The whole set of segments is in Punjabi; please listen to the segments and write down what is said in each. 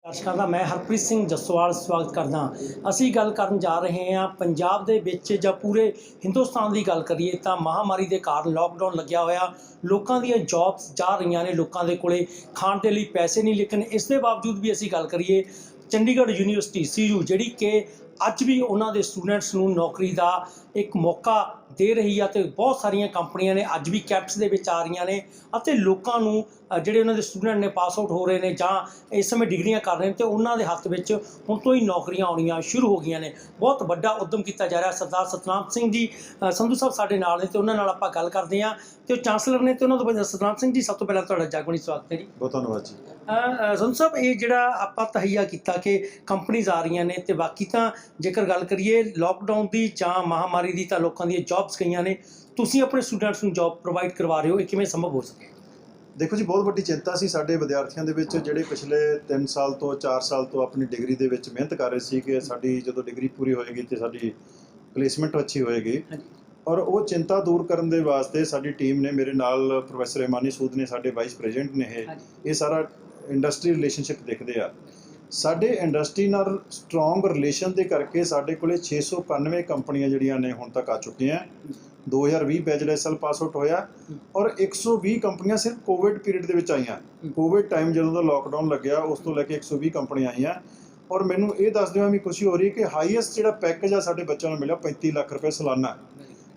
ਦਰਸ਼ਕਾਂ ਦਾ ਮੈਂ ਹਰਪ੍ਰੀਤ ਸਿੰਘ ਜੱਸੋਵਾਲ ਸਵਾਗਤ ਕਰਦਾ। ਅਸੀਂ ਗੱਲ ਕਰਨ ਜਾ ਰਹੇ ਹਾਂ ਪੰਜਾਬ ਦੇ ਵਿੱਚ ਜਾਂ ਪੂਰੇ ਹਿੰਦੁਸਤਾਨ ਦੀ ਗੱਲ ਕਰੀਏ ਤਾਂ ਮਹਾਮਾਰੀ ਦੇ ਕਾਰਨ ਲੋਕਡਾਊਨ ਲੱਗਿਆ ਹੋਇਆ, ਲੋਕਾਂ ਦੀਆਂ ਜੌਬਸ ਜਾ ਰਹੀਆਂ ਨੇ, ਲੋਕਾਂ ਦੇ ਕੋਲੇ ਖਾਣ ਦੇ ਲਈ ਪੈਸੇ ਨਹੀਂ। ਲੇਕਿਨ ਇਸ ਦੇ ਬਾਵਜੂਦ ਵੀ ਅਸੀਂ ਗੱਲ ਕਰੀਏ ਚੰਡੀਗੜ੍ਹ ਯੂਨੀਵਰਸਿਟੀ CU ਜਿਹੜੀ ਕਿ ਅੱਜ ਵੀ ਉਹਨਾਂ ਦੇ ਸਟੂਡੈਂਟਸ ਨੂੰ ਨੌਕਰੀ ਦਾ ਇੱਕ ਮੌਕਾ ਦੇ ਰਹੀ ਆ ਤੇ ਬਹੁਤ ਸਾਰੀਆਂ ਕੰਪਨੀਆਂ ਨੇ ਅੱਜ ਵੀ ਕੈਂਪਸ ਦੇ ਵਿੱਚ ਆ ਰਹੀਆਂ ਨੇ ਅਤੇ ਲੋਕਾਂ ਨੂੰ ਜਿਹੜੇ ਉਹਨਾਂ ਦੇ ਸਟੂਡੈਂਟ ਨੇ ਪਾਸ ਆਊਟ ਹੋ ਰਹੇ ਨੇ ਜਾਂ ਇਸ ਸਮੇਂ ਡਿਗਰੀਆਂ ਕਰ ਰਹੇ ਨੇ ਤੇ ਉਹਨਾਂ ਦੇ ਹੱਥ ਵਿੱਚ ਹੁਣ ਤੋਂ ਹੀ ਨੌਕਰੀਆਂ ਆਉਣੀਆਂ ਸ਼ੁਰੂ ਹੋ ਗਈਆਂ ਨੇ। ਬਹੁਤ ਵੱਡਾ ਉਦਮ ਕੀਤਾ ਜਾ ਰਿਹਾ। ਸਰਦਾਰ ਸਤਨਾਮ ਸਿੰਘ ਜੀ ਸੰਧੂ ਸਾਹਿਬ ਸਾਡੇ ਨਾਲ ਨੇ ਤੇ ਉਹਨਾਂ ਨਾਲ ਆਪਾਂ ਗੱਲ ਕਰਦੇ ਹਾਂ ਤੇ ਉਹ ਚਾਂਸਲਰ ਨੇ ਤੇ ਉਹਨਾਂ ਤੋਂ ਪਹਿਲਾਂ ਸਤਨਾਮ ਸਿੰਘ ਜੀ, ਸਭ ਤੋਂ ਪਹਿਲਾਂ ਤੁਹਾਡਾ ਜਾਗਣੀ ਸਵਾਗਤ ਹੈ ਜੀ। ਬਹੁਤ ਧੰਨਵਾਦ ਜੀ। ਸੰਧੂ ਸਾਹਿਬ, ਇਹ ਜਿਹੜਾ ਆਪਾਂ ਤਹਈਆ ਕੀਤਾ ਕਿ ਕੰਪਨੀਜ਼ ਆ ਰਹੀਆਂ ਨੇ ਤੇ ਬਾਕੀ ਤਾਂ ਜੇਕਰ ਗੱਲ ਕਰੀਏ ਲੋਕਡਾਊਨ ਦੀ ਜਾਂ ਮਹਾਮਾਰੀ ਦੀ ਤਾਂ ਲੋਕਾਂ ਦੀਆਂ ਜੌਬਸ ਗਈਆਂ ਨੇ, ਤੁਸੀਂ ਆਪਣੇ ਸਟੂਡੈਂਟਸ ਨੂੰ ਜੌਬ ਪ੍ਰੋਵਾਈਡ ਕਰਵਾ ਰਹੇ ਹੋ, ਇਹ ਕਿਵੇਂ ਸੰਭਵ ਹੋ ਸਕੇ? ਦੇਖੋ ਜੀ, ਬਹੁਤ ਵੱਡੀ ਚਿੰਤਾ ਸੀ ਸਾਡੇ ਵਿਦਿਆਰਥੀਆਂ ਦੇ ਵਿੱਚ ਜਿਹੜੇ ਪਿਛਲੇ 3 ਸਾਲ ਤੋਂ 4 ਸਾਲ ਤੋਂ ਆਪਣੀ ਡਿਗਰੀ ਦੇ ਵਿੱਚ ਮਿਹਨਤ ਕਰ ਰਹੇ ਸੀ ਕਿ ਸਾਡੀ ਜਦੋਂ ਡਿਗਰੀ ਪੂਰੀ ਹੋਏਗੀ ਤੇ ਸਾਡੀ ਪਲੇਸਮੈਂਟ ਅੱਛੀ ਹੋਏਗੀ। ਔਰ ਉਹ ਚਿੰਤਾ ਦੂਰ ਕਰਨ ਦੇ ਵਾਸਤੇ ਸਾਡੀ ਟੀਮ ਨੇ, ਮੇਰੇ ਨਾਲ ਪ੍ਰੋਫੈਸਰ ਇਮਾਨੀ ਸੂਦ ਨੇ, ਸਾਡੇ ਵਾਈਸ ਪ੍ਰੈਜ਼ੀਡੈਂਟ ਨੇ, ਇਹ ਸਾਰਾ ਇੰਡਸਟਰੀ ਰਿਲੇਸ਼ਨਸ਼ਿਪ ਦੇਖਦੇ ਆ। ਸਾਡੇ ਇੰਡਸਟਰੀ ਨਾਲ ਸਟਰੋਂਗ ਰਿਲੇਸ਼ਨ ਦੇ ਕਰਕੇ ਸਾਡੇ ਕੋਲੇ 691 ਕੰਪਨੀਆਂ ਜਿਹੜੀਆਂ ਨੇ ਹੁਣ ਤੱਕ ਆ ਚੁੱਕੀਆਂ। 2020 ਬੈਚ ਇਸ ਸਾਲ ਪਾਸ ਆਊਟ ਹੋਇਆ ਔਰ 120 ਕੰਪਨੀਆਂ ਸਿਰਫ ਕੋਵਿਡ ਪੀਰੀਅਡ ਦੇ ਵਿੱਚ ਆਈਆਂ। ਕੋਵਿਡ ਟਾਈਮ ਜਦੋਂ ਦਾ ਲੋਕਡਾਊਨ ਲੱਗਿਆ ਉਸ ਤੋਂ ਲੈ ਕੇ 120 ਕੰਪਨੀਆਂ ਆਈਆਂ। ਔਰ ਮੈਨੂੰ ਇਹ ਦੱਸਦੇ ਹੋਏ ਵੀ ਖੁਸ਼ੀ ਹੋ ਰਹੀ ਕਿ ਹਾਈਐਸਟ ਜਿਹੜਾ ਪੈਕੇਜ ਆ ਸਾਡੇ ਬੱਚਿਆਂ ਨੂੰ ਮਿਲਿਆ 35 ਲੱਖ ਰੁਪਏ ਸਾਲਾਨਾ।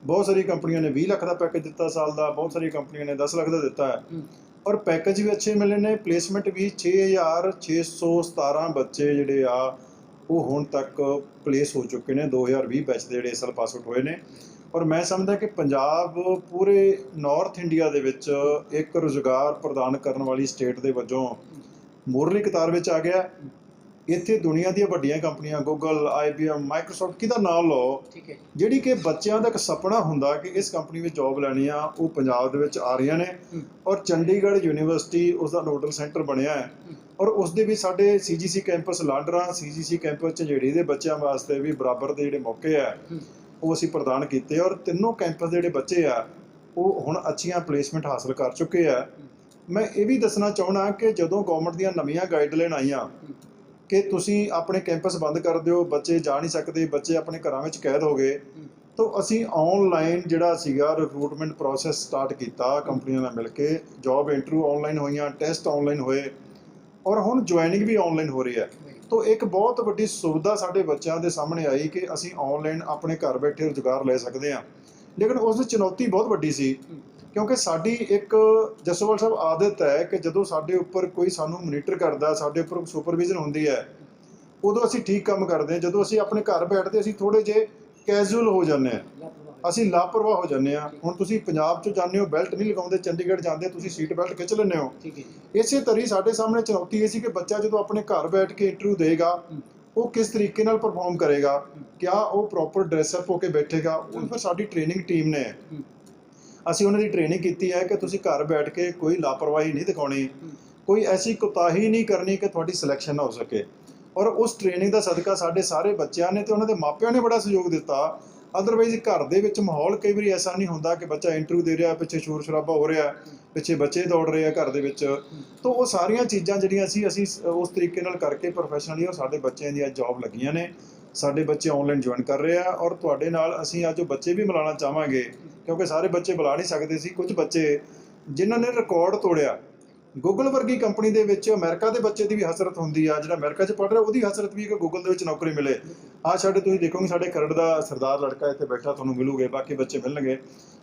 ਬਹੁਤ ਸਾਰੀ ਕੰਪਨੀਆਂ ਨੇ 20 ਲੱਖ ਦਾ ਪੈਕੇਜ ਦਿੱਤਾ ਸਾਲ ਦਾ, ਬਹੁਤ ਸਾਰੀਆਂ ਕੰਪਨੀਆਂ ਨੇ 10 ਲੱਖ ਦਾ ਦਿੱਤਾ ਹੈ ਔਰ ਪੈਕੇਜ ਵੀ ਅੱਛੇ ਮਿਲੇ ਨੇ। ਪਲੇਸਮੈਂਟ ਵੀ 6617 ਬੱਚੇ ਜਿਹੜੇ ਆ ਉਹ ਹੁਣ ਤੱਕ ਪਲੇਸ ਹੋ ਚੁੱਕੇ ਨੇ 2020 ਬੈਚ ਦੇ ਜਿਹੜੇ ਇਸ ਸਾਲ ਪਾਸ ਆਊਟ ਹੋਏ ਨੇ। ਔਰ ਮੈਂ ਸਮਝਦਾ ਕਿ ਪੰਜਾਬ ਪੂਰੇ ਨਾਰਥ ਇੰਡੀਆ ਦੇ ਵਿੱਚ ਇੱਕ ਰੁਜ਼ਗਾਰ ਪ੍ਰਦਾਨ ਕਰਨ ਵਾਲੀ ਸਟੇਟ ਦੇ ਵਜੋਂ ਮੋਹਰਲੀ ਕਤਾਰ ਵਿੱਚ ਆ ਗਿਆ। ਇੱਥੇ ਦੁਨੀਆ ਦੀਆਂ ਵੱਡੀਆਂ ਕੰਪਨੀਆਂ ਗੂਗਲ, IBM, ਮਾਈਕਰੋਸਾਫਟ ਕਿਹਦਾ ਨਾਮ ਲਓ, ਜਿਹੜੀ ਕਿ ਬੱਚਿਆਂ ਦਾ ਇੱਕ ਸੁਪਨਾ ਹੁੰਦਾ ਕਿ ਇਸ ਕੰਪਨੀ ਵਿੱਚ ਜੌਬ ਲੈਣੀ ਆ, ਉਹ ਪੰਜਾਬ ਦੇ ਵਿੱਚ ਆ ਰਹੀਆਂ ਨੇ। ਔਰ ਚੰਡੀਗੜ੍ਹ ਯੂਨੀਵਰਸਿਟੀ ਉਸ ਦਾ ਨੋਡਲ ਸੈਂਟਰ ਬਣਿਆ ਹੈ ਔਰ ਉਸ ਦੇ ਵੀ ਸਾਡੇ CGC campus Landran, CGC campus Jhanjeri ਦੇ ਬੱਚਿਆਂ ਵਾਸਤੇ ਵੀ ਬਰਾਬਰ ਦੇ ਜਿਹੜੇ ਮੌਕੇ ਆ ਉਹ ਅਸੀਂ ਪ੍ਰਦਾਨ ਕੀਤੇ। ਔਰ ਤਿੰਨੋਂ ਕੈਂਪਸ ਦੇ ਜਿਹੜੇ ਬੱਚੇ ਆ ਉਹ ਹੁਣ ਅੱਛੀਆਂ ਪਲੇਸਮੈਂਟ ਹਾਸਲ ਕਰ ਚੁੱਕੇ ਆ। ਮੈਂ ਇਹ ਵੀ ਦੱਸਣਾ ਚਾਹੁੰਦਾ ਕਿ ਜਦੋਂ ਗਵਰਨਮੈਂਟ ਦੀਆਂ ਨਵੀਆਂ ਗਾਈਡਲਾਈਨ ਆਈਆਂ ਕਿ ਤੁਸੀਂ ਆਪਣੇ ਕੈਂਪਸ ਬੰਦ ਕਰ ਦਿਓ, ਬੱਚੇ ਜਾ ਨਹੀਂ ਸਕਦੇ, ਬੱਚੇ ਆਪਣੇ ਘਰਾਂ ਵਿੱਚ ਕੈਦ ਹੋ ਗਏ, ਤਾਂ ਅਸੀਂ ਆਨਲਾਈਨ ਜਿਹੜਾ ਸੀਗਾ ਰਿਕਰੂਟਮੈਂਟ ਪ੍ਰੋਸੈਸ ਸਟਾਰਟ ਕੀਤਾ ਕੰਪਨੀਆਂ ਨਾਲ ਮਿਲ ਕੇ। ਜੌਬ ਇੰਟਰਵਿਊ ਆਨਲਾਈਨ ਹੋਈਆਂ, ਟੈਸਟ ਆਨਲਾਈਨ ਹੋਏ ਔਰ ਹੁਣ ਜੁਆਇਨਿੰਗ ਵੀ ਆਨਲਾਈਨ ਹੋ ਰਹੀ ਹੈ। ਤਾਂ ਇੱਕ ਬਹੁਤ ਵੱਡੀ ਸੁਵਿਧਾ ਸਾਡੇ ਬੱਚਿਆਂ ਦੇ ਸਾਹਮਣੇ ਆਈ ਕਿ ਅਸੀਂ ਆਨਲਾਈਨ ਆਪਣੇ ਘਰ ਬੈਠੇ ਰੁਜ਼ਗਾਰ ਲੈ ਸਕਦੇ ਹਾਂ। ਲੇਕਿਨ ਉਸ ਦੀ ਚੁਣੌਤੀ ਬਹੁਤ ਵੱਡੀ ਸੀ ਕਿਉਂਕਿ ਸਾਡੀ ਇੱਕ ਜੱਸੋਵਾਲ ਸਾਹਿਬ ਆਦਤ ਹੈ ਕਿ ਜਦੋਂ ਸਾਡੇ ਉੱਪਰ ਕੋਈ ਸਾਨੂੰ ਮੋਨੀਟਰ ਕਰਦਾ, ਸਾਡੇ ਉੱਪਰ ਸੁਪਰਵਿਜ਼ਨ ਹੁੰਦੀ ਹੈ, ਉਦੋਂ ਅਸੀਂ ਠੀਕ ਕੰਮ ਕਰਦੇ ਹਾਂ। ਜਦੋਂ ਅਸੀਂ ਆਪਣੇ ਘਰ ਬੈਠਦੇ ਅਸੀਂ ਥੋੜ੍ਹੇ ਜਿਹੇ ਕੈਜੂਅਲ ਹੋ ਜਾਂਦੇ ਹਾਂ, ਅਸੀਂ ਲਾਪਰਵਾਹ ਹੋ ਜਾਂਦੇ ਹਾਂ। ਹੁਣ ਤੁਸੀਂ ਪੰਜਾਬ 'ਚ ਜਾਂਦੇ ਹੋ, ਬੈਲਟ ਨਹੀਂ ਲਗਾਉਂਦੇ, ਚੰਡੀਗੜ੍ਹ ਜਾਂਦੇ ਤੁਸੀਂ ਸੀਟ ਬੈਲਟ ਖਿੱਚ ਲੈਂਦੇ ਹੋ। ਇਸੇ ਤਰ੍ਹਾਂ ਸਾਡੇ ਸਾਹਮਣੇ ਚੁਣੌਤੀ ਇਹ ਸੀ ਕਿ ਬੱਚਾ ਜਦੋਂ ਆਪਣੇ ਘਰ ਬੈਠ ਕੇ ਇੰਟਰਵਿਊ ਦੇਗਾ ਉਹ ਕਿਸ ਤਰੀਕੇ ਨਾਲ ਪਰਫਾਰਮ ਕਰੇਗਾ, ਕਿਆ ਉਹ ਪ੍ਰੋਪਰ ਡਰੈਸਅਪ ਹੋ ਕੇ ਬੈਠੇਗਾ। ਉਹ ਫਿਰ ਸਾਡੀ ਟ੍ਰੇਨਿੰਗ ਟੀਮ ਨੇ ਅਸੀਂ ਉਹਨਾਂ ਦੀ ਟ੍ਰੇਨਿੰਗ ਕੀਤੀ ਹੈ ਕਿ ਤੁਸੀਂ ਘਰ ਬੈਠ ਕੇ ਕੋਈ ਲਾਪਰਵਾਹੀ ਨਹੀਂ ਦਿਖਾਉਣੀ, ਕੋਈ ਐਸੀ ਕੋਤਾਹੀ ਨਹੀਂ ਕਰਨੀ ਕਿ ਤੁਹਾਡੀ ਸਿਲੈਕਸ਼ਨ ਨਾ ਹੋ ਸਕੇ। ਔਰ ਉਸ ਟ੍ਰੇਨਿੰਗ ਦਾ ਸਦਕਾ ਸਾਡੇ ਸਾਰੇ ਬੱਚਿਆਂ ਨੇ ਤੇ ਉਹਨਾਂ ਦੇ ਮਾਪਿਆਂ ਨੇ ਬੜਾ ਸਹਿਯੋਗ ਦਿੱਤਾ। ਅਦਰਵਾਈਜ਼ ਘਰ ਦੇ ਵਿੱਚ ਮਾਹੌਲ ਕਈ ਵਾਰੀ ਐਸਾ ਨਹੀਂ ਹੁੰਦਾ ਕਿ ਬੱਚਾ ਇੰਟਰਵਿਊ ਦੇ ਰਿਹਾ, ਪਿੱਛੇ ਸ਼ੋਰ ਸ਼ਰਾਬਾ ਹੋ ਰਿਹਾ, ਪਿੱਛੇ ਬੱਚੇ ਦੌੜ ਰਹੇ ਆ ਘਰ ਦੇ ਵਿੱਚ। ਤਾਂ ਉਹ ਸਾਰੀਆਂ ਚੀਜ਼ਾਂ ਜਿਹੜੀਆਂ ਅਸੀਂ ਉਸ ਤਰੀਕੇ ਨਾਲ ਕਰਕੇ ਪ੍ਰੋਫੈਸ਼ਨਲੀ ਔਰ ਸਾਡੇ ਬੱਚਿਆਂ ਦੀਆਂ ਜੌਬ ਲੱਗੀਆਂ ਨੇ। ਸਾਡੇ ਬੱਚੇ ਆਨਲਾਈਨ ਜੁਆਇਨ ਕਰ ਰਹੇ ਆ ਔਰ ਤੁਹਾਡੇ ਨਾਲ ਅਸੀਂ ਅੱਜ ਉਹ ਬੱਚੇ ਵੀ ਮਿਲਾਉਣਾ ਚਾਹਾਂਗੇ ਕਿਉਂਕਿ ਸਾਰੇ ਬੱਚੇ ਬੁਲਾ ਨਹੀਂ ਸਕਦੇ ਸੀ। ਕੁਝ ਬੱਚੇ ਜਿਨ੍ਹਾਂ ਨੇ ਰਿਕਾਰਡ ਤੋੜਿਆ। ਗੂਗਲ ਵਰਗੀ ਕੰਪਨੀ ਦੇ ਵਿੱਚ ਅਮਰੀਕਾ ਦੇ ਬੱਚੇ ਦੀ ਵੀ ਹਸਰਤ ਹੁੰਦੀ ਆ, ਜਿਹੜਾ ਅਮਰੀਕਾ 'ਚ ਪੜ੍ਹ ਰਿਹਾ ਉਹਦੀ ਹਸਰਤ ਵੀ ਕਿ ਗੂਗਲ ਦੇ ਵਿੱਚ ਨੌਕਰੀ ਮਿਲੇ। ਤੁਸੀਂ ਦੇਖੋਗੇ ਸਾਡੇ ਖਰੜ ਦਾ ਸਰਦਾਰ ਲੜਕਾ ਇੱਥੇ ਬੈਠਾ ਤੁਹਾਨੂੰ ਮਿਲੂਗੇ, ਬਾਕੀ ਬੱਚੇ ਮਿਲਣਗੇ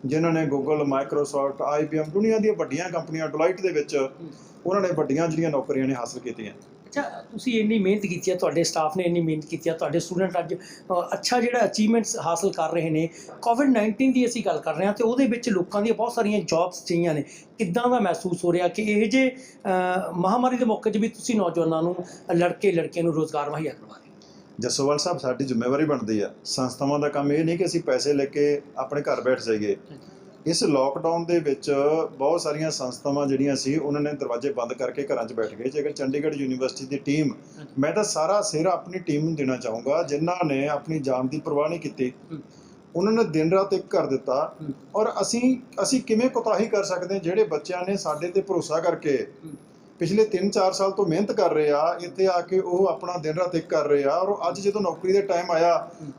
ਜਿਨ੍ਹਾਂ ਨੇ ਗੂਗਲ, ਮਾਈਕਰੋਸਾਫਟ, IBM ਦੁਨੀਆ ਦੀਆਂ ਵੱਡੀਆਂ ਕੰਪਨੀਆਂ, ਡਿਲਾਈਟ ਦੇ ਵਿੱਚ ਉਹਨਾਂ ਨੇ ਵੱਡੀਆਂ ਜਿਹੜੀਆਂ ਨੌਕਰੀਆਂ ਨੇ ਹਾਸਲ ਕੀਤੀਆਂ। ਅੱਛਾ, ਤੁਸੀਂ ਇੰਨੀ ਮਿਹਨਤ ਕੀਤੀ ਹੈ, ਤੁਹਾਡੇ ਸਟਾਫ ਨੇ ਇੰਨੀ ਮਿਹਨਤ ਕੀਤੀ ਹੈ, ਤੁਹਾਡੇ ਸਟੂਡੈਂਟ ਅੱਜ ਅੱਛਾ ਜਿਹੜਾ ਅਚੀਵਮੈਂਟਸ ਹਾਸਲ ਕਰ ਰਹੇ ਨੇ। ਕੋਵਿਡ-19 ਦੀ ਅਸੀਂ ਗੱਲ ਕਰ ਰਹੇ ਹਾਂ ਅਤੇ ਉਹਦੇ ਵਿੱਚ ਲੋਕਾਂ ਦੀਆਂ ਬਹੁਤ ਸਾਰੀਆਂ ਜੌਬਸ ਚਾਹੀਆਂ ਨੇ। ਕਿੱਦਾਂ ਦਾ ਮਹਿਸੂਸ ਹੋ ਰਿਹਾ ਕਿ ਇਹ ਜਿਹੇ ਮਹਾਮਾਰੀ ਦੇ ਮੌਕੇ 'ਚ ਵੀ ਤੁਸੀਂ ਨੌਜਵਾਨਾਂ ਨੂੰ, ਲੜਕੀਆਂ ਨੂੰ ਰੁਜ਼ਗਾਰ ਮੁਹੱਈਆ ਕਰਵਾ ਰਹੇ? ਜੱਸੋਵਾਲ ਸਾਹਿਬ, ਸਾਡੀ ਜ਼ਿੰਮੇਵਾਰੀ ਬਣਦੀ ਆ। ਸੰਸਥਾਵਾਂ ਦਾ ਕੰਮ ਇਹ ਨਹੀਂ ਕਿ ਅਸੀਂ ਪੈਸੇ ਲੈ ਕੇ ਆਪਣੇ ਘਰ ਬੈਠ ਜਾਈਏ। ਇਸ ਲੋਕਡਾਊਨ ਦੇ ਵਿੱਚ ਬਹੁਤ ਸਾਰੀਆਂ ਸੰਸਥਾਵਾਂ ਜਿਹੜੀਆਂ ਸੀ ਉਹਨਾਂ ਨੇ ਦਰਵਾਜ਼ੇ ਬੰਦ ਕਰਕੇ ਘਰਾਂ 'ਚ ਬੈਠ ਗਏ। ਜੇਕਰ ਚੰਡੀਗੜ੍ਹ ਯੂਨੀਵਰਸਿਟੀ ਦੀ ਟੀਮ, ਮੈਂ ਤਾਂ ਸਾਰਾ ਸਿਹਰਾ ਆਪਣੀ ਟੀਮ ਨੂੰ ਦੇਣਾ ਚਾਹੂੰਗਾ ਜਿਨ੍ਹਾਂ ਨੇ ਆਪਣੀ ਜਾਨ ਦੀ ਪਰਵਾਹ ਨਹੀਂ ਕੀਤੀ। ਉਹਨਾਂ ਨੇ ਦਿਨ ਰਾਤ ਇੱਕ ਕਰ ਦਿੱਤਾ। ਔਰ ਅਸੀਂ ਕਿਵੇਂ ਕੋਤਾਹੀ ਕਰ ਸਕਦੇ ਹਾਂ ਜਿਹੜੇ ਬੱਚਿਆਂ ਨੇ ਸਾਡੇ 'ਤੇ ਭਰੋਸਾ ਕਰਕੇ ਪਿਛਲੇ 3-4 ਸਾਲ ਤੋਂ ਮਿਹਨਤ ਕਰ ਰਹੇ ਆ, ਇੱਥੇ ਆ ਕੇ ਉਹ ਆਪਣਾ ਦਿਨ ਰਾਤ ਇੱਕ ਕਰ ਰਹੇ ਆ, ਔਰ ਅੱਜ ਜਦੋਂ ਨੌਕਰੀ ਦੇ ਟਾਈਮ ਆਇਆ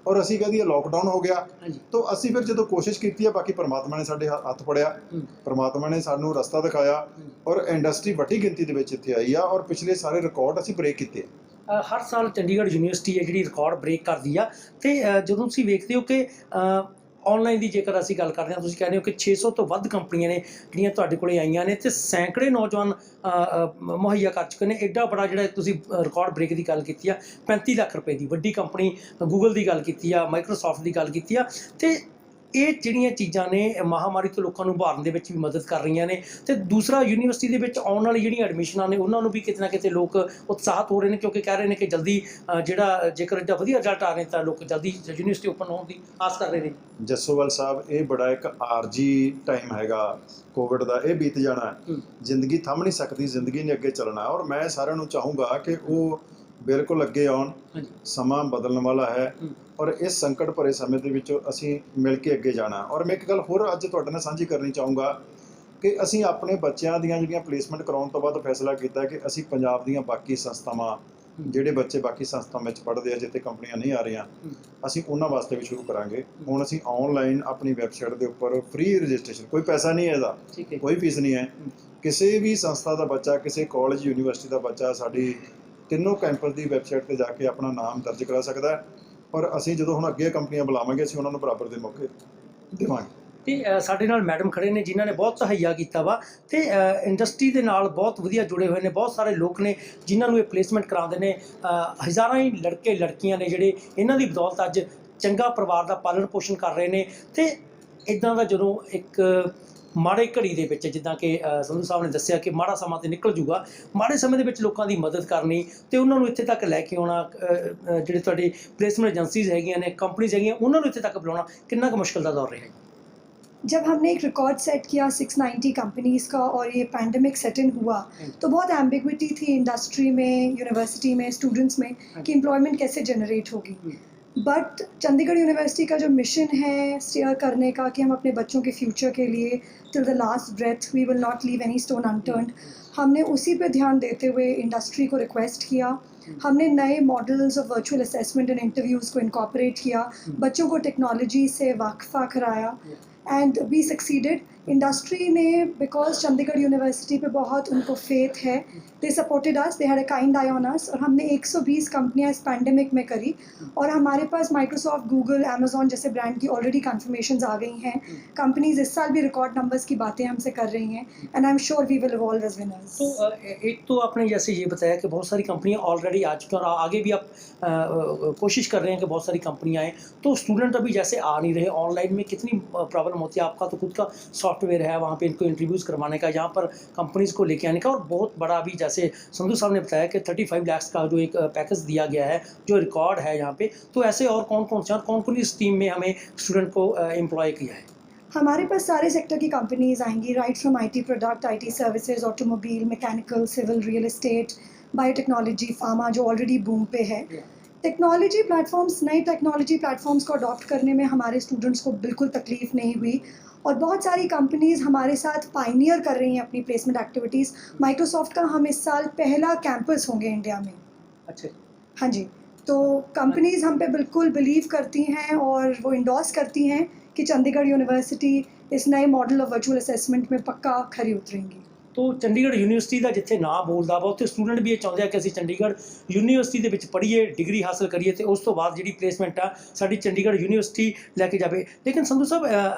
ਔਰ ਅਸੀਂ ਕਹ ਦਈਏ ਲੋਕਡਾਊਨ ਹੋ ਗਿਆ, ਤਾਂ ਅਸੀਂ ਫਿਰ ਜਦੋਂ ਕੋਸ਼ਿਸ਼ ਕੀਤੀ ਆ, ਬਾਕੀ ਪਰਮਾਤਮਾ ਨੇ ਸਾਡੇ ਹੱਥ ਫੜਿਆ, ਪਰਮਾਤਮਾ ਨੇ ਸਾਨੂੰ ਰਸਤਾ ਦਿਖਾਇਆ, ਔਰ ਇੰਡਸਟਰੀ ਵੱਡੀ ਗਿਣਤੀ ਦੇ ਵਿੱਚ ਇੱਥੇ ਆਈ ਆ, ਔਰ ਪਿਛਲੇ ਸਾਰੇ ਰਿਕਾਰਡ ਅਸੀਂ ਬ੍ਰੇਕ ਕੀਤੇ। ਹਰ ਸਾਲ ਚੰਡੀਗੜ੍ਹ ਯੂਨੀਵਰਸਿਟੀ ਹੈ ਜਿਹੜੀ ਰਿਕਾਰਡ ਬ੍ਰੇਕ ਕਰਦੀ ਆ, ਅਤੇ ਜਦੋਂ ਤੁਸੀਂ ਵੇਖਦੇ ਹੋ ਕਿ ਔਨਲਾਈਨ ਦੀ ਜੇਕਰ ਅਸੀਂ ਗੱਲ ਕਰਦੇ ਹਾਂ, ਤੁਸੀਂ ਕਹਿੰਦੇ ਹੋ ਕਿ 600 ਤੋਂ ਵੱਧ ਕੰਪਨੀਆਂ ਨੇ ਜਿਹੜੀਆਂ ਤੁਹਾਡੇ ਕੋਲ ਆਈਆਂ ਨੇ, ਅਤੇ ਸੈਂਕੜੇ ਨੌਜਵਾਨ ਮੁਹੱਈਆ ਕਰ ਚੁੱਕੇ ਨੇ। ਐਡਾ ਬੜਾ ਜਿਹੜਾ ਤੁਸੀਂ ਰਿਕਾਰਡ ਬ੍ਰੇਕ ਦੀ ਗੱਲ ਕੀਤੀ ਆ, 35 ਲੱਖ ਰੁਪਏ ਦੀ ਵੱਡੀ ਕੰਪਨੀ ਗੂਗਲ ਦੀ ਗੱਲ ਕੀਤੀ ਆ, ਮਾਈਕਰੋਸਾਫਟ ਦੀ ਗੱਲ ਕੀਤੀ ਆ, ਅਤੇ ਇਹ ਜਿਹੜੀਆਂ ਚੀਜ਼ਾਂ ਨੇ ਮਹਾਂਮਾਰੀ ਤੋਂ ਲੋਕਾਂ ਨੂੰ ਉਭਾਰਨ ਦੇ ਵਿੱਚ ਵੀ ਮਦਦ ਕਰ ਰਹੀਆਂ ਨੇ। ਅਤੇ ਦੂਸਰਾ, ਯੂਨੀਵਰਸਿਟੀ ਦੇ ਵਿੱਚ ਆਉਣ ਵਾਲੀ ਜਿਹੜੀਆਂ ਐਡਮਿਸ਼ਨਾਂ ਨੇ ਉਹਨਾਂ ਨੂੰ ਵੀ ਕਿਤੇ ਨਾ ਕਿਤੇ ਲੋਕ ਉਤਸ਼ਾਹਿਤ ਹੋ ਰਹੇ ਨੇ, ਕਿਉਂਕਿ ਕਹਿ ਰਹੇ ਨੇ ਕਿ ਜਲਦੀ ਜਿਹੜਾ ਜੇਕਰ ਐਡਾ ਵਧੀਆ ਰਿਜ਼ਲਟ ਆ ਰਹੇ ਤਾਂ ਲੋਕ ਜਲਦੀ ਯੂਨੀਵਰਸਿਟੀ ਓਪਨ ਹੋਣ ਦੀ ਆਸ ਕਰ ਰਹੇ ਨੇ। ਜੱਸੋਵਾਲ ਸਾਹਿਬ, ਇਹ ਬੜਾ ਇੱਕ ਆਰਜੀ ਟਾਈਮ ਹੈਗਾ ਕੋਵਿਡ ਦਾ, ਇਹ ਬੀਤ ਜਾਣਾ, ਜ਼ਿੰਦਗੀ ਥੰਮ ਨਹੀਂ ਸਕਦੀ, ਜ਼ਿੰਦਗੀ ਨੇ ਅੱਗੇ ਚੱਲਣਾ, ਔਰ ਮੈਂ ਸਾਰਿਆਂ ਨੂੰ ਚਾਹੂੰਗਾ ਕਿ ਉਹ ਬਿਲਕੁਲ ਅੱਗੇ ਆਉਣ। ਸਮਾਂ ਬਦਲਣ ਵਾਲਾ ਹੈ, ਔਰ ਇਸ ਸੰਕਟ ਭਰੇ ਸਮੇਂ ਦੇ ਵਿੱਚ ਅਸੀਂ ਮਿਲ ਕੇ ਅੱਗੇ ਜਾਣਾ। ਔਰ ਮੈਂ ਇੱਕ ਗੱਲ ਹੋਰ ਅੱਜ ਤੁਹਾਡੇ ਨਾਲ ਸਾਂਝੀ ਕਰਨੀ ਚਾਹੂੰਗਾ ਕਿ ਅਸੀਂ ਆਪਣੇ ਬੱਚਿਆਂ ਦੀਆਂ ਜਿਹੜੀਆਂ ਪਲੇਸਮੈਂਟ ਕਰਾਉਣ ਤੋਂ ਬਾਅਦ ਫੈਸਲਾ ਕੀਤਾ ਕਿ ਅਸੀਂ ਪੰਜਾਬ ਦੀਆਂ ਬਾਕੀ ਸੰਸਥਾਵਾਂ, ਜਿਹੜੇ ਬੱਚੇ ਬਾਕੀ ਸੰਸਥਾਵਾਂ ਵਿੱਚ ਪੜ੍ਹਦੇ ਆ ਜਿੱਥੇ ਕੰਪਨੀਆਂ ਨਹੀਂ ਆ ਰਹੀਆਂ, ਅਸੀਂ ਉਹਨਾਂ ਵਾਸਤੇ ਵੀ ਸ਼ੁਰੂ ਕਰਾਂਗੇ। ਹੁਣ ਅਸੀਂ ਆਨਲਾਈਨ ਆਪਣੀ ਵੈਬਸਾਈਟ ਦੇ ਉੱਪਰ ਫ੍ਰੀ ਰਜਿਸਟ੍ਰੇਸ਼ਨ, ਕੋਈ ਪੈਸਾ ਨਹੀਂ ਹੈ ਇਹਦਾ, ਕੋਈ ਫੀਸ ਨਹੀਂ ਹੈ, ਕਿਸੇ ਵੀ ਸੰਸਥਾ ਦਾ ਬੱਚਾ, ਕਿਸੇ ਕਾਲਜ ਯੂਨੀਵਰਸਿਟੀ ਦਾ ਬੱਚਾ ਸਾਡੀ ਤਿੰਨੋਂ ਕੈਂਪਸ ਦੀ ਵੈਬਸਾਈਟ 'ਤੇ ਜਾ ਕੇ ਆਪਣਾ ਨਾਮ ਦਰਜ ਕਰਾ ਸਕਦਾ ਹੈ। ਔਰ ਅਸੀਂ ਜਦੋਂ ਹੁਣ ਅੱਗੇ ਕੰਪਨੀਆਂ ਬੁਲਾਵਾਂਗੇ, ਅਸੀਂ ਉਹਨਾਂ ਨੂੰ ਬਰਾਬਰ ਦੇ ਮੌਕੇ ਦੇਵਾਂਗੇ। ਅਤੇ ਸਾਡੇ ਨਾਲ ਮੈਡਮ ਖੜੇ ਨੇ ਜਿਨ੍ਹਾਂ ਨੇ ਬਹੁਤ ਸਹਾਇਆ ਕੀਤਾ ਵਾ, ਅਤੇ ਇੰਡਸਟਰੀ ਦੇ ਨਾਲ ਬਹੁਤ ਵਧੀਆ ਜੁੜੇ ਹੋਏ ਨੇ। ਬਹੁਤ ਸਾਰੇ ਲੋਕ ਨੇ ਜਿਨ੍ਹਾਂ ਨੂੰ ਇਹ ਪਲੇਸਮੈਂਟ ਕਰਾਉਂਦੇ ਨੇ, ਹਜ਼ਾਰਾਂ ਹੀ ਲੜਕੇ ਲੜਕੀਆਂ ਨੇ ਜਿਹੜੇ ਇਹਨਾਂ ਦੀ ਬਦੌਲਤ ਅੱਜ ਚੰਗਾ ਪਰਿਵਾਰ ਦਾ ਪਾਲਣ ਪੋਸ਼ਣ ਕਰ ਰਹੇ ਨੇ। ਅਤੇ ਇੱਦਾਂ ਦਾ ਜਦੋਂ ਇੱਕ ਮਾੜੇ ਘੜੀ ਦੇ ਵਿੱਚ, ਜਿੱਦਾਂ ਕਿ ਸੰਧੂ ਸਾਹਿਬ ਨੇ ਦੱਸਿਆ ਕਿ ਮਾੜਾ ਸਮਾਂ ਤਾਂ ਨਿਕਲ ਜੂਗਾ, ਮਾੜੇ ਸਮੇਂ ਦੇ ਵਿੱਚ ਲੋਕਾਂ ਦੀ ਮਦਦ ਕਰਨੀ ਅਤੇ ਉਹਨਾਂ ਨੂੰ ਇੱਥੇ ਤੱਕ ਲੈ ਕੇ ਆਉਣਾ, ਜਿਹੜੇ ਤੁਹਾਡੇ ਪਲੇਸਮੈਂਟ ਏਜੰਸੀਜ਼ ਹੈਗੀਆਂ ਨੇ, ਕੰਪਨੀਜ਼ ਹੈਗੀਆਂ, ਉਹਨਾਂ ਨੂੰ ਇੱਥੇ ਤੱਕ ਬੁਲਾਉਣਾ कितना मुश्किल का दौर रहा है? जब हमने एक रिकॉर्ड सेट किया 690 कंपनीज़ का और ये पैंडमिक सेट इन हुआ, तो बहुत एम्बिग्विटी थी इंडस्ट्री में, यूनिवर्सिटी में, स्टूडेंट्स में कि एम्प्लॉयमेंट कैसे जनरेट होगी। बट चंडीगढ़ यूनिवर्सिटी का जो मिशन है स्टेयर करने का कि हम अपने बच्चों के फ्यूचर के लिए till the last breath we will not leave any stone unturned, हमने उसी पे ध्यान देते हुए इंडस्ट्री को रिक्वेस्ट किया। हमने नए models of virtual assessment and interviews को इनकॉर्पोरेट किया, बच्चों को टेक्नोलॉजी से वाकफ़ा कराया, एंड वी सक्सीडेड। इंडस्ट्री ने, बिकॉज चंडीगढ़ यूनिवर्सिटी पे बहुत उनको फेथ है, they supported us, they had a kind I on us, और हमने 120 कंपनियां इस पैंडमिक में करी, और हमारे पास माइक्रोसॉफ्ट, गूगल, अमेजोन जैसे ब्रांड की ऑलरेडी कन्फर्मेशंस आ गई हैं। कंपनीज इस साल भी रिकॉर्ड नंबर्स की बातें हमसे कर रही हैं, and I am sure we will evolve as winners. तो एक तो आपने जैसे ये बताया कि बहुत सारी कंपनियां ऑलरेडी आ चुकी हैं और आगे भी आप कोशिश कर रहे हैं कि बहुत सारी कंपनियां आएँ, तो स्टूडेंट अभी जैसे आ नहीं रहे, ऑनलाइन में कितनी प्रॉब्लम होती है? आपका तो खुद का सॉफ्टवेयर है, वहाँ पे इनको इंटरव्यूज़ करवाने का, यहाँ पर कंपनीज़ को लेके आने का, और बहुत बड़ा अभी जैसे संधू साहब ने बताया कि 35 लाख का जो एक पैकेज दिया गया है, जो रिकॉर्ड है यहाँ पे, तो ऐसे और कौन कौन से और कौन कौन इस टीम में हमें स्टूडेंट को एम्प्लॉय किया है? हमारे पास सारे सेक्टर की कंपनीज आएंगी, right from IT product, IT services, automobile, mechanical, civil, real estate, biotechnology, pharma जो ऑलरेडी बूम पे है। टेक्नोलॉजी प्लेटफॉर्म्स, नए टेक्नोलॉजी प्लेटफॉर्म्स को अडॉप्ट करने में हमारे स्टूडेंट्स को बिल्कुल तकलीफ़ नहीं हुई, और बहुत सारी कंपनीज़ हमारे साथ पायनियर कर रही हैं अपनी प्लेसमेंट एक्टिविटीज़। माइक्रोसॉफ्ट का हम इस साल पहला कैंपस होंगे इंडिया में। अच्छा, हाँ जी, तो कंपनीज़ हम पे बिल्कुल बिलीव करती हैं और वो इंडोर्स करती हैं कि चंडीगढ़ यूनिवर्सिटी इस नए मॉडल ऑफ वर्चुअल असेसमेंट में पक्का खरी उतरेंगी। तो चंडीगढ़ यूनिवर्सिटी का जिथे ना बोलता वा उत्थे स्टूडेंट भी ये चाहते हैं कि असीं चंडीगढ़ यूनिवर्सिटी दे विच पढ़ीए, डिग्री हासिल करिए, तो उस तो बाद जिहड़ी प्लेसमेंट आ साडी चंडीगढ़ यूनिवर्सिटी लैके जावे। लेकिन संधू साहब,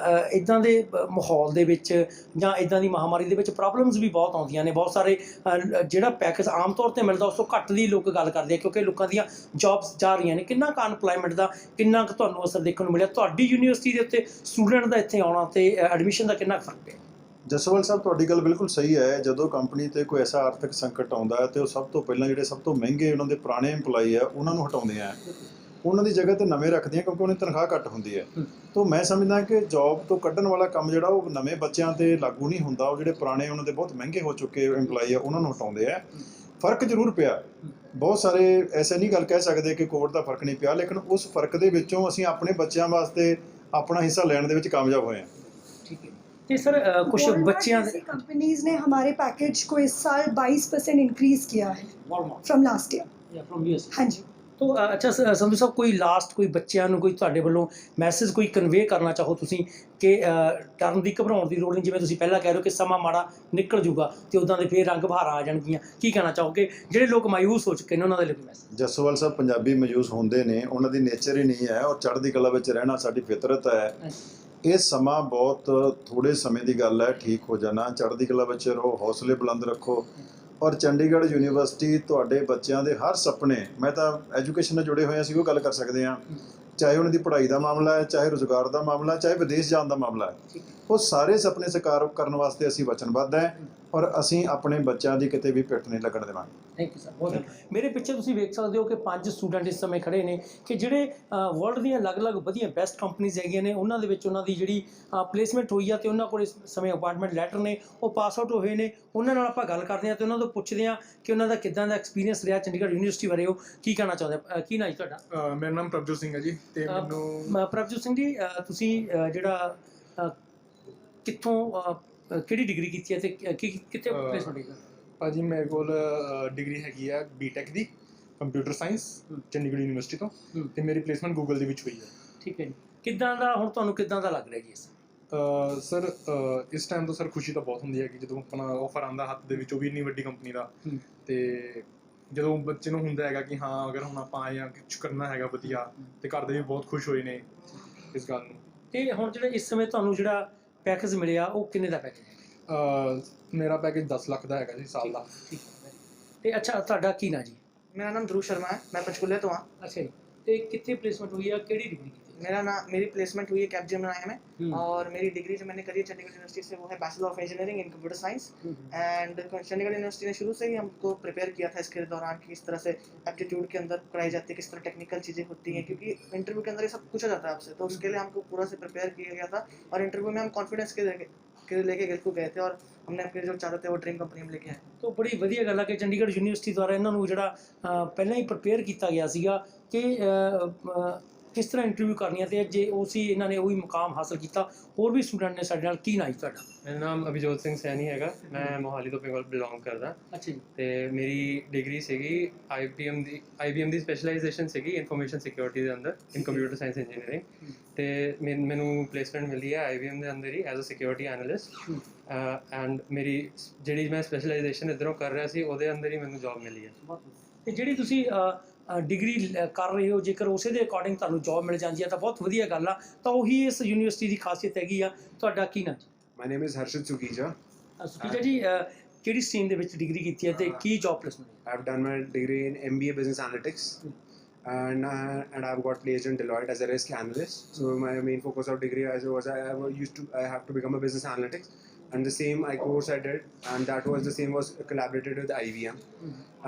इदां दे माहौल दे विच जां इदां दी महामारी दे विच प्रॉब्लम्स भी बहुत आउंदियां ने। बहुत सारे जिहड़ा पैकेज आम तौर ते मिलदा उस तो घੱਟ ਦੀ लोग गल करदे क्योंकि लोकां ਦੀਆਂ जॉब्स जा रही ने। किन्ना क अनपलॉयमेंट दा किन्ना क तुहानूं असर देखण नूं मिलिਆ? तुहाडी यूनिवर्सिटी दे उत्ते स्टूडेंट दा इत्थे आउणा ते एडमिशन दा किन्ना फर्क पिਆ? ਜਸਵਾਲ ਸਾਹਿਬ, ਤੁਹਾਡੀ ਗੱਲ ਬਿਲਕੁਲ ਸਹੀ ਹੈ। ਜਦੋਂ ਕੰਪਨੀ ਤੇ ਕੋਈ ਐਸਾ ਆਰਥਿਕ ਸੰਕਟ ਆਉਂਦਾ ਹੈ ਤੇ ਉਹ ਸਭ ਤੋਂ ਪਹਿਲਾਂ ਜਿਹੜੇ ਸਭ ਤੋਂ ਮਹਿੰਗੇ ਉਹਨਾਂ ਦੇ ਪੁਰਾਣੇ EMPLOYEE ਆ ਉਹਨਾਂ ਨੂੰ ਹਟਾਉਂਦੇ ਆ, ਉਹਨਾਂ ਦੀ ਜਗ੍ਹਾ ਤੇ ਨਵੇਂ ਰੱਖਦੇ ਆ ਕਿਉਂਕਿ ਉਹਨਾਂ ਦੀ ਤਨਖਾਹ ਘੱਟ ਹੁੰਦੀ ਹੈ। ਤਾਂ ਮੈਂ ਸਮਝਦਾ ਕਿ ਜੌਬ ਤੋਂ ਕੱਢਣ ਵਾਲਾ ਕੰਮ ਜਿਹੜਾ ਉਹ ਨਵੇਂ ਬੱਚਿਆਂ ਤੇ ਲਾਗੂ ਨਹੀਂ ਹੁੰਦਾ, ਉਹ ਜਿਹੜੇ ਪੁਰਾਣੇ ਉਹਨਾਂ ਦੇ ਬਹੁਤ ਮਹਿੰਗੇ ਹੋ ਚੁੱਕੇ EMPLOYEE ਆ ਉਹਨਾਂ ਨੂੰ ਹਟਾਉਂਦੇ ਆ। ਫਰਕ ਜ਼ਰੂਰ ਪਿਆ, ਬਹੁਤ ਸਾਰੇ ਐਸੇ ਨਹੀਂ ਗੱਲ ਕਹਿ ਸਕਦੇ ਕਿ ਕੋਵਿਡ ਦਾ ਫਰਕ ਨਹੀਂ ਪਿਆ, ਲੇਕਿਨ ਉਸ ਫਰਕ ਦੇ ਵਿੱਚੋਂ ਅਸੀਂ ਆਪਣੇ ਬੱਚਿਆਂ ਵਾਸਤੇ ਆਪਣਾ ਹਿੱਸਾ ਲੈਣ ਦੇ ਵਿੱਚ ਕਾਮਯਾਬ ਹੋਏ ਹਾਂ। ਠੀਕ ਹੈ। ਤੇ ਸਰ ਕੁਝ ਬੱਚਿਆਂ ਦੇ कंपनीज ने हमारे पैकेज को इस साल 22% इंक्रीज किया है फ्रॉम लास्ट ईयर। ਜਾਂ ਫਰਮ ਯੂਐਸ हाँ जी। ਤੋ ਅੱਛਾ ਸੰਧੂ ਸਾਹਿਬ ਕੋਈ ਲਾਸਟ ਕੋਈ ਬੱਚਿਆਂ ਨੂੰ ਕੋਈ ਤੁਹਾਡੇ ਵੱਲੋਂ ਮੈਸੇਜ ਕੋਈ ਕਨਵੇ ਕਰਨਾ ਚਾਹੋ ਤੁਸੀਂ ਕਿ ਟਰਨ ਦੀ ਘਬਰਾਉਣ ਦੀ ਲੋੜ ਨਹੀਂ, ਜਿਵੇਂ ਤੁਸੀਂ ਪਹਿਲਾਂ ਕਹਿ ਰਹੇ ਹੋ ਕਿ ਸਮਾਂ ਮਾੜਾ ਨਿਕਲ ਜੂਗਾ ਤੇ ਉਦਾਂ ਦੇ ਫੇਰ ਰੰਗ ਬਹਾਰਾਂ ਆ ਜਾਣਗੀਆਂ, ਕੀ ਕਹਿਣਾ ਚਾਹੋਗੇ ਜਿਹੜੇ ਲੋਕ ਮਾਯੂਸ ਹੋ ਚੁੱਕੇ ਨੇ ਉਹਨਾਂ ਦੇ ਲਈ ਮੈਸੇਜ? ਜਸਵਾਲ ਸਾਹਿਬ ਪੰਜਾਬੀ ਮਯੂਸ ਹੁੰਦੇ ਨੇ, ਉਹਨਾਂ ਦੀ ਨੇਚਰ ਹੀ ਨਹੀਂ ਹੈ, ਔਰ ਚੜ੍ਹਦੀ ਕਲਾ ਵਿੱਚ ਰਹਿਣਾ ਸਾਡੀ ਫਿਤਰਤ ਹੈ। ਇਹ ਸਮਾਂ ਬਹੁਤ ਥੋੜੇ ਸਮੇਂ ਦੀ ਗੱਲ ਹੈ, ਠੀਕ ਹੋ ਜਾਣਾ। ਚੜ੍ਹਦੀ ਕਲਾ ਵਿੱਚ ਰਹੋ, ਹੌਸਲੇ ਬੁਲੰਦ ਰੱਖੋ, ਔਰ ਚੰਡੀਗੜ੍ਹ ਯੂਨੀਵਰਸਿਟੀ ਤੁਹਾਡੇ ਬੱਚਿਆਂ ਦੇ ਹਰ ਸੁਪਨੇ, ਮੈਂ ਤਾਂ ਐਜੂਕੇਸ਼ਨ ਨਾਲ ਜੁੜੇ ਹੋਏ ਅਸੀਂ ਉਹ ਗੱਲ ਕਰ ਸਕਦੇ ਹਾਂ, ਚਾਹੇ ਉਹਨਾਂ ਦੀ ਪੜ੍ਹਾਈ ਦਾ ਮਾਮਲਾ ਹੈ, ਚਾਹੇ ਰੁਜ਼ਗਾਰ ਦਾ ਮਾਮਲਾ, ਚਾਹੇ ਵਿਦੇਸ਼ ਜਾਣ ਦਾ ਮਾਮਲਾ ਹੈ, ਉਹ ਸਾਰੇ ਸੁਪਨੇ ਸਾਕਾਰ ਕਰਨ ਵਾਸਤੇ ਅਸੀਂ ਵਚਨਬੱਧ ਹੈ, ਔਰ ਅਸੀਂ ਆਪਣੇ ਬੱਚਿਆਂ ਦੀ ਕਿਤੇ ਵੀ ਪਿੱਠ ਨਹੀਂ ਲੱਗਣ ਦੇਵਾਂਗੇ। ਥੈਂਕ ਯੂ ਸਰ, ਬਹੁਤ ਮੇਰੇ ਪਿੱਛੇ ਤੁਸੀਂ ਵੇਖ ਸਕਦੇ ਹੋ ਕਿ 5 ਸਟੂਡੈਂਟ ਇਸ ਸਮੇਂ ਖੜੇ ਨੇ ਕਿ ਜਿਹੜੇ ਵਰਲਡ ਦੀਆਂ ਅਲੱਗ-ਅਲੱਗ ਵਧੀਆ ਬੈਸਟ ਕੰਪਨੀਜ਼ ਹੈਗੀਆਂ ਨੇ, ਉਹਨਾਂ ਦੇ ਵਿੱਚ ਉਹਨਾਂ ਦੀ ਜਿਹੜੀ ਪਲੇਸਮੈਂਟ ਹੋਈ ਆ ਤੇ ਉਹਨਾਂ ਕੋਲ ਇਸ ਸਮੇਂ ਅਪਾਇੰਟਮੈਂਟ ਲੈਟਰ ਨੇ, ਉਹ ਪਾਸ ਆਊਟ ਹੋਏ ਨੇ। ਉਹਨਾਂ ਨਾਲ ਆਪਾਂ ਗੱਲ ਕਰਦੇ ਹਾਂ ਤੇ ਉਹਨਾਂ ਤੋਂ ਪੁੱਛਦੇ ਹਾਂ ਕਿ ਉਹਨਾਂ ਦਾ ਕਿੱਦਾਂ ਦਾ ਐਕਸਪੀਰੀਅੰਸ ਰਿਹਾ ਚੰਡੀਗੜ੍ਹ ਯੂਨੀਵਰਸਿਟੀ ਬਾਰੇ, ਉਹ ਕੀ ਕਹਿਣਾ ਚਾਹੁੰਦੇ। ਕੀ ਨਾਂ ਜੀ ਤੁਹਾਡਾ? ਮੇਰਾ ਨਾਮ ਪ੍ਰਭਜੋਤ ਸਿੰਘ ਹੈ ਜੀ। ਤੇ ਮੈਨੂੰ ਪ੍ਰਭਜੋਤ ਸਿੰਘ ਜੀ, ਤੁਸੀਂ ਜਿਹੜਾ ਕਿੱਥੋਂ ਕਿਹੜੀ ਡਿਗਰੀ ਕੀਤੀ ਹੈ ਤੇ ਕਿੱਥੇ ਪਲੇਸਮੈਂਟ ਹੋਈ? ਭਾਜੀ ਮੇਰੇ ਕੋਲ ਡਿਗਰੀ ਹੈਗੀ ਆ ਬੀਟੈਕ ਦੀ ਕੰਪਿਊਟਰ ਸਾਇੰਸ ਚੰਡੀਗੜ੍ਹ ਯੂਨੀਵਰਸਿਟੀ ਤੋਂ, ਤੇ ਮੇਰੀ ਪਲੇਸਮੈਂਟ ਗੂਗਲ ਦੇ ਵਿੱਚ ਹੋਈ ਹੈ। ਠੀਕ ਹੈ ਜੀ। ਕਿੱਦਾਂ ਦਾ ਹੁਣ ਤੁਹਾਨੂੰ ਕਿੱਦਾਂ ਦਾ ਲੱਗ ਰਿਹਾ ਜੀ ਇਸ? ਸਰ ਇਸ ਟਾਈਮ ਤੋਂ ਸਰ ਖੁਸ਼ੀ ਤਾਂ ਬਹੁਤ ਹੁੰਦੀ ਹੈ ਕਿ ਜਦੋਂ ਆਪਣਾ ਆਫਰ ਆਉਂਦਾ ਹੱਥ ਦੇ ਵਿੱਚ, ਉਹ ਵੀ ਇੰਨੀ ਵੱਡੀ ਕੰਪਨੀ ਦਾ, ਤੇ ਜਦੋਂ ਬੱਚੇ ਨੂੰ ਹੁੰਦਾ ਹੈਗਾ ਕਿ ਹਾਂ ਅਗਰ ਹੁਣ ਆਪਾਂ ਆਏ ਹਾਂ ਕੁਛ ਕਰਨਾ ਹੈਗਾ ਵਧੀਆ, ਤੇ ਘਰ ਦੇ ਵੀ ਬਹੁਤ ਖੁਸ਼ ਹੋਏ ਨੇ ਇਸ ਗੱਲ ਨੂੰ। ਤੇ ਹੁਣ ਜਿਹੜਾ ਇਸ ਸਮੇਂ ਤੁਹਾਨੂੰ ਜਿਹੜਾ ਪੈਕੇਜ ਮਿਲਿਆ ਉਹ ਕਿੰਨੇ ਦਾ ਪੈਕੇਜ ਹੈ? ਮੇਰਾ ਪੈਕੇਜ 10 ਲੱਖ ਦਾ ਹੈਗਾ ਜੀ ਸਾਲ ਦਾ। ਠੀਕ ਹੈ। ਤੇ ਅੱਛਾ ਤੁਹਾਡਾ ਕੀ ਨਾਂ ਜੀ? मेरा नाम ध्रुव शर्मा है, मैं पंचकूला तो हाँ। ਅੱਛਾ ਜੀ। ਤੇ ਕਿੱਥੇ ਪਲੇਸਮੈंट हुई है, केड़ी डिग्री की थी? मेरी प्लेसमेंट हुई है कैपजेमिनी में, और मेरी डिग्री जो मैंने करी है चंडीगढ़ यूनिवर्सिटी से वो है bachelor of engineering in computer science. And Chandigarh university ने शुरू से ही हमको प्रिपेयर किया था इसके दौरान कि किस तरह से एप्टीट्यूड के अंदर पढ़ाई जाती है, किस तरह टेक्निकल चीज़ें होती हैं, क्योंकि इंटरव्यू के अंदर ये सब पूछा जाता है आपसे, तो उसके लिए हमको पूरा से प्रिपेयर किया गया था। और इंटरव्यू में हम कॉन्फिडेंस के लेके गए थे, और हमने अपने जो चाहते थे वो ड्रीम कंपनी में लेके आए। तो बड़ी वधिया गल है कि चंडीगढ़ यूनीवर्सिटी द्वारा इन्हों जोड़ा पहले ही प्रिपेयर किया गया सीगा कि किस तरह इंटरव्यू करनी है, तो जे उसी इन्होंने वही मुकाम हासिल किया। होर भी स्टूडेंट ने साडे नाल की नाम तुहाडा? मेरा नाम अभिजोत सिंह सैनी है, मैं मोहाली तो बिलोंग करदा। अच्छा जी। तो मेरी डिग्री सीगी IBM दी स्पैशलाइजेशन सीगी इनफॉर्मेशन सिक्योरिटी के अंदर इन कंप्यूटर साइंस इंजीनियरिंग। तो मैनू प्लेसमेंट मिली है IBM के अंदर ही as a security analyst. And मेरी जी मैं स्पैशलाइजेशन इधरों कर रहा सी ਉਹਦੇ अंदर ही मैनू जॉब मिली है। ਤੇ ਜਿਹੜੀ ਤੁਸੀਂ ਡਿਗਰੀ ਕਰ ਰਹੇ ਹੋ, ਜੇਕਰ ਉਸੇ ਦੇ ਅਕੋਰਡਿੰਗ ਤੁਹਾਨੂੰ ਜੌਬ ਮਿਲ ਜਾਂਦੀ ਹੈ ਤਾਂ ਬਹੁਤ ਵਧੀਆ ਗੱਲ ਆ। ਤਾਂ ਉਹੀ ਇਸ ਯੂਨੀਵਰਸਿਟੀ ਦੀ ਖਾਸੀਅਤ ਹੈਗੀ ਆ। ਤੁਹਾਡਾ ਕੀ ਨਾਮ ਜੀ? My name is Harshit Sukija. Sukhija ਜੀ, ਕਿਹੜੀ ਸਟਰੀਮ ਦੇ ਵਿੱਚ ਡਿਗਰੀ ਕੀਤੀ ਹੈ ਤੇ ਕੀ job placement? I've done my degree in MBA Business Analytics, and I've got placed in Deloitte as a risk analyst. So my main focus of degree I have to become a business analytics, and the same course I did, and that was the same was collaborated with IBM.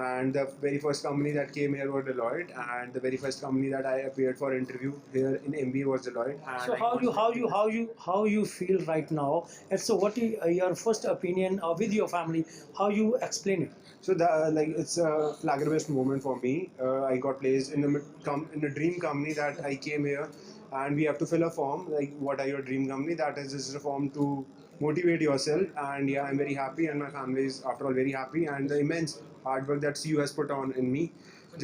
And the very first company that came here was Deloitte, and the very first company that I appeared for interview here in MBA was Deloitte. And So how you feel right now? And so what is your first opinion with your family? How you explain it? So it's a flagger-based moment for me. I got placed in a dream company that I came here, and we have to fill a form like what are your dream company. That is just a form to motivate yourself, and yeah, I'm very happy, and my family is after all very happy, and the immense hard work that CU has put on in me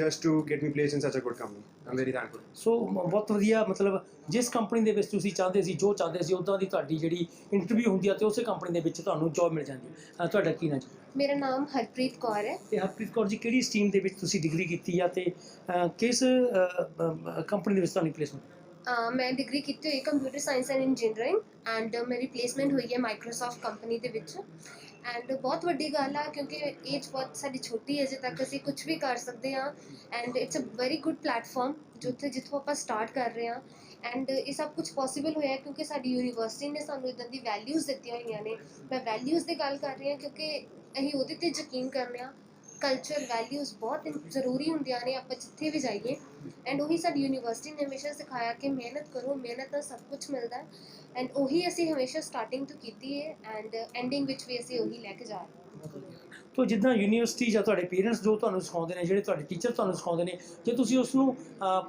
just to get me placed in such a good company. I'm very thankful. ਸੋ ਬਹੁਤ ਵਧੀਆ, ਮਤਲਬ ਜਿਸ ਕੰਪਨੀ ਦੇ ਵਿੱਚ ਤੁਸੀਂ ਚਾਹੁੰਦੇ ਸੀ, ਜੋ ਚਾਹੁੰਦੇ ਸੀ, ਉੱਦਾਂ ਦੀ ਤੁਹਾਡੀ ਜਿਹੜੀ ਇੰਟਰਵਿਊ ਹੁੰਦੀ ਆ ਤੇ ਉਸੇ ਕੰਪਨੀ ਦੇ ਵਿੱਚ ਤੁਹਾਨੂੰ ਜੌਬ ਮਿਲ ਜਾਂਦੀ ਹੈ। ਤੁਹਾਡਾ ਕੀ ਨਾਮ ਜੀ? ਮੇਰਾ ਨਾਮ ਹਰਪ੍ਰੀਤ ਕੌਰ ਹੈ। ਤੇ ਹਰਪ੍ਰੀਤ ਕੌਰ ਜੀ, ਕਿਹੜੀ ਸਟਰੀਮ ਦੇ ਵਿੱਚ ਤੁਸੀਂ ਡਿਗਰੀ ਕੀਤੀ ਆ ਤੇ ਕਿਸ ਕੰਪਨੀ ਦੇ ਵਿੱਚ ਤੁਹਾਨੂੰ ਪਲੇਸਮੈਂਟ? ਮੈਂ ਡਿਗਰੀ ਕੀਤੀ ਹੋਈ computer science and engineering, and ਮੇਰੀ ਪਲੇਸਮੈਂਟ ਹੋਈ ਹੈ ਮਾਈਕਰੋਸਾਫਟ ਕੰਪਨੀ ਦੇ ਵਿੱਚ। ਐਂਡ ਬਹੁਤ ਵੱਡੀ ਗੱਲ ਆ ਕਿਉਂਕਿ ਏਜ ਬਹੁਤ ਸਾਡੀ ਛੋਟੀ ਹੈ, ਅਜੇ ਤੱਕ ਅਸੀਂ ਕੁਝ ਵੀ ਕਰ ਸਕਦੇ ਹਾਂ। And it's a very good platform ਜਿੱਥੋਂ ਆਪਾਂ ਸਟਾਰਟ ਕਰ ਰਹੇ ਹਾਂ। ਐਂਡ ਇਹ ਸਭ ਕੁਝ ਪੋਸੀਬਲ ਹੋਇਆ ਕਿਉਂਕਿ ਸਾਡੀ ਯੂਨੀਵਰਸਿਟੀ ਨੇ ਸਾਨੂੰ ਇੱਦਾਂ ਦੀ ਵੈਲਿਊਜ਼ ਦਿੱਤੀਆਂ ਹੋਈਆਂ ਨੇ। ਮੈਂ ਵੈਲਿਊਜ਼ ਦੀ ਗੱਲ ਕਰ ਰਹੀ ਹਾਂ ਕਿਉਂਕਿ ਅਸੀਂ ਉਹਦੇ 'ਤੇ ਯਕੀਨ ਕਰਨੇ ਹਾਂ। ਕਲਚਰ ਵੈਲਿਊਜ਼ ਬਹੁਤ ਜ਼ਰੂਰੀ ਹੁੰਦੀਆਂ ਨੇ ਆਪਾਂ ਜਿੱਥੇ ਵੀ ਜਾਈਏ। ਐਂਡ ਉਹੀ ਸਾਡੀ ਯੂਨੀਵਰਸਿਟੀ ਨੇ ਹਮੇਸ਼ਾ ਸਿਖਾਇਆ ਕਿ ਮਿਹਨਤ ਕਰੋ, ਮਿਹਨਤ ਨਾਲ ਸਭ ਕੁਝ ਮਿਲਦਾ। ਐਂਡ ਉਹੀ ਅਸੀਂ ਹਮੇਸ਼ਾ ਸਟਾਰਟਿੰਗ ਤੋਂ ਕੀਤੀ ਹੈ, ਐਂਡ ਐਂਡਿੰਗ ਵਿੱਚ ਵੀ ਅਸੀਂ ਉਹੀ ਲੈ ਕੇ ਜਾ ਰਹੇ ਹਾਂ। ਤੋ ਜਿੱਦਾਂ ਯੂਨੀਵਰਸਿਟੀ ਜਾਂ ਤੁਹਾਡੇ ਪੇਰੈਂਟਸ ਜੋ ਤੁਹਾਨੂੰ ਸਿਖਾਉਂਦੇ ਨੇ, ਜਿਹੜੇ ਤੁਹਾਡੇ ਟੀਚਰ ਤੁਹਾਨੂੰ ਸਿਖਾਉਂਦੇ ਨੇ, ਜੇ ਤੁਸੀਂ ਉਸ ਨੂੰ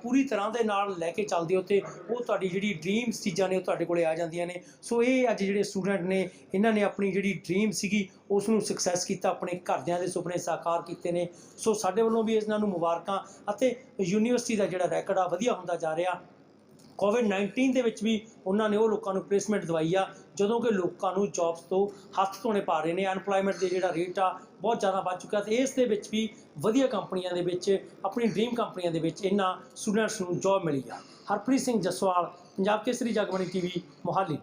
ਪੂਰੀ ਤਰ੍ਹਾਂ ਦੇ ਨਾਲ ਲੈ ਕੇ ਚੱਲਦੇ ਹੋ ਤੇ ਉਹ ਤੁਹਾਡੀ ਜਿਹੜੀ ਡ੍ਰੀਮਸ ਚੀਜ਼ਾਂ ਨੇ ਉਹ ਤੁਹਾਡੇ ਕੋਲੇ ਆ ਜਾਂਦੀਆਂ ਨੇ। ਸੋ ਇਹ ਅੱਜ ਜਿਹੜੇ ਸਟੂਡੈਂਟ ਨੇ ਇਹਨਾਂ ਨੇ ਆਪਣੀ ਜਿਹੜੀ ਡ੍ਰੀਮ ਸੀਗੀ ਉਸ ਨੂੰ ਸਕਸੈਸ ਕੀਤਾ, ਆਪਣੇ ਘਰਦਿਆਂ ਦੇ ਸੁਪਨੇ ਸਾਕਾਰ ਕੀਤੇ ਨੇ। ਸੋ ਸਾਡੇ ਵੱਲੋਂ ਵੀ ਇਹਨਾਂ ਨੂੰ ਮੁਬਾਰਕਾਂ, ਅਤੇ ਯੂਨੀਵਰਸਿਟੀ ਦਾ ਜਿਹੜਾ ਰੈਕੋਰਡ ਆ ਵਧੀਆ ਹੁੰਦਾ ਜਾ ਰਿਹਾ। ਕੋਵਿਡ-19 ਦੇ ਵਿੱਚ ਵੀ ਉਹਨਾਂ ਨੇ ਉਹ ਲੋਕਾਂ ਨੂੰ ਪਲੇਸਮੈਂਟ ਦਵਾਈ ਆ ਜਦੋਂ ਕਿ ਲੋਕਾਂ ਨੂੰ ਜੌਬਸ ਤੋਂ ਹੱਥ ਧੋਣੇ ਪਾ ਰਹੇ ਨੇ। ਅਨਪਲਾਈਮੈਂਟ ਦੇ ਜਿਹੜਾ ਰੇਟ ਆ ਬਹੁਤ ਜ਼ਿਆਦਾ ਵੱਧ ਚੁੱਕਾ, ਤੇ ਇਸ ਦੇ ਵਿੱਚ ਵੀ ਵਧੀਆ ਕੰਪਨੀਆਂ ਦੇ ਵਿੱਚ, ਆਪਣੀ ਡ੍ਰੀਮ ਕੰਪਨੀਆਂ ਦੇ ਵਿੱਚ ਇਹਨਾਂ ਸਟੂਡੈਂਟਸ ਨੂੰ ਜੌਬ ਮਿਲੀ ਆ। ਹਰਪ੍ਰੀਤ ਸਿੰਘ ਜਸਵਾਲ, ਪੰਜਾਬ ਕੇਸਰੀ, ਜਗਬਾਣੀ TV, ਮੋਹਾਲੀ।